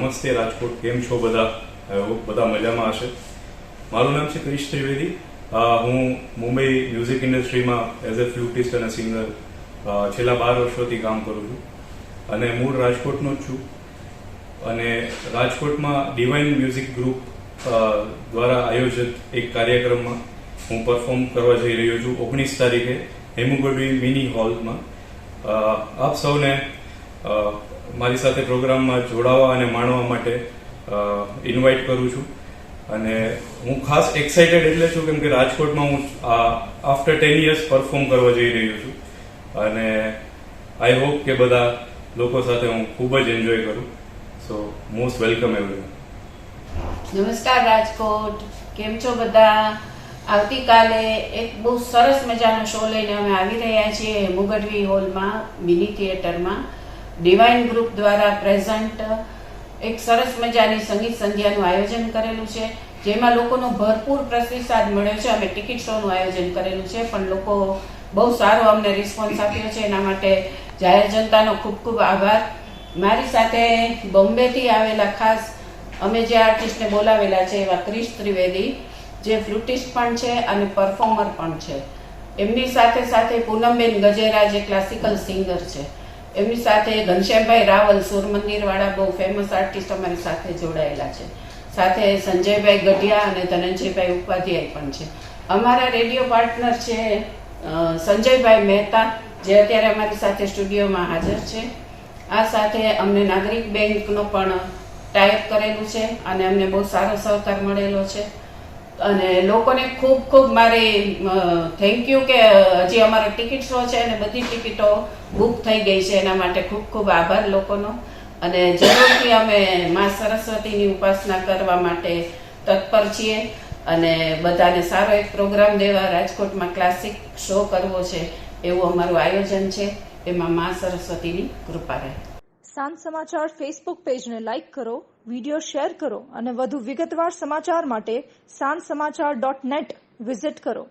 નમસ્તે રાજકોટ, કેમ છો બધા? બધા મજામાં હશે. મારું નામ છે ક્રિશ ત્રિવેદી. હું મુંબઈ મ્યુઝિક ઇન્ડસ્ટ્રીમાં એઝ અ ફ્લુટિસ્ટ અને સિંગર છેલ્લા 12 વર્ષોથી કામ કરું છું અને મૂળ રાજકોટનો જ છું. અને રાજકોટમાં ડિવાઇન મ્યુઝિક ગ્રુપ દ્વારા આયોજિત એક કાર્યક્રમમાં હું પરફોર્મ કરવા જઈ રહ્યો છું 19 તારીખે હેમુગઢવી મિની હોલમાં. આપ સૌને મારી સાથે પ્રોગ્રામમાં જોડાવા અને માણવા માટે ઇન્વાઇટ કરું છું. અને હું ખાસ એક્સાઇટેડ એટલે છું કેમ કે રાજકોટમાં હું આફ્ટર 10 years પરફોર્મ કરવા જઈ રહ્યો છું અને આઈ હોપ કે બધા લોકો સાથે હું ખૂબ જ એન્જોય કરું. સો મોસ્ટ વેલકમ એવરીવન. નમસ્કાર રાજકોટ, કેમ છો બધા? આવતીકાલે એક બહુ સરસ મજાનો શો લઈને અમે આવી રહ્યા છીએ હેમુગઢવી હોલમાં, મિની થિયેટરમાં. ડિવાઇન ગ્રુપ દ્વારા પ્રેઝન્ટ એક સરસ મજાની સંગીત સંધ્યાનું આયોજન કરેલું છે, જેમાં લોકોનો ભરપૂર પ્રતિસાદ મળ્યો છે. અમે ટિકિટ શોનું આયોજન કરેલું છે, પણ લોકો બહુ સારો અમને રિસ્પોન્સ આપ્યો છે. એના માટે જાહેર જનતાનો ખૂબ ખૂબ આભાર. મારી સાથે બોમ્બેથી આવેલા ખાસ અમે જે આર્ટિસ્ટને બોલાવેલા છે એવા ક્રિશ ત્રિવેદી, જે ફ્લુટિસ્ટ પણ છે અને પરફોર્મર પણ છે. એમની સાથે સાથે પૂનમબેન ગજેરા, જે ક્લાસિકલ સિંગર છે. એમની સાથે ઘનશ્યામભાઈ રાવલ, સુરમંદિરવાળા બહુ ફેમસ આર્ટિસ્ટ અમારી સાથે જોડાયેલા છે. સાથે સંજયભાઈ ગઢિયા અને ધનંજયભાઈ ઉપાધ્યાય પણ છે. અમારા રેડિયો પાર્ટનર છે સંજયભાઈ મહેતા, જે અત્યારે અમારી સાથે સ્ટુડિયોમાં હાજર છે. આ સાથે અમને નાગરિક બેંકનો પણ ટાઈપ કરેલું છે અને અમને બહુ સારો સહકાર મળેલો છે. અને લોકોને ખૂબ ખૂબ મારી થેન્ક યુ કે હજી અમારો ટિકિટ શો છે અને બધી ટિકિટો બુક થઈ ગઈ છે. એના માટે ખૂબ ખૂબ આભાર લોકોનો. અને જરૂરથી અમે મા સરસ્વતીની ઉપાસના કરવા માટે તત્પર છીએ અને બધાને સારો એક પ્રોગ્રામ દેવા રાજકોટમાં ક્લાસિક શો કરવો છે એવું અમારું આયોજન છે. એમાં મા સરસ્વતીની કૃપા રહે. સાંજ સમાચાર ફેસબુક પેજને લાઇક કરો, વિડીયો શેર કરો અને વધુ વિગતવાર સમાચાર માટે sanssamachar.net વિઝિટ કરો.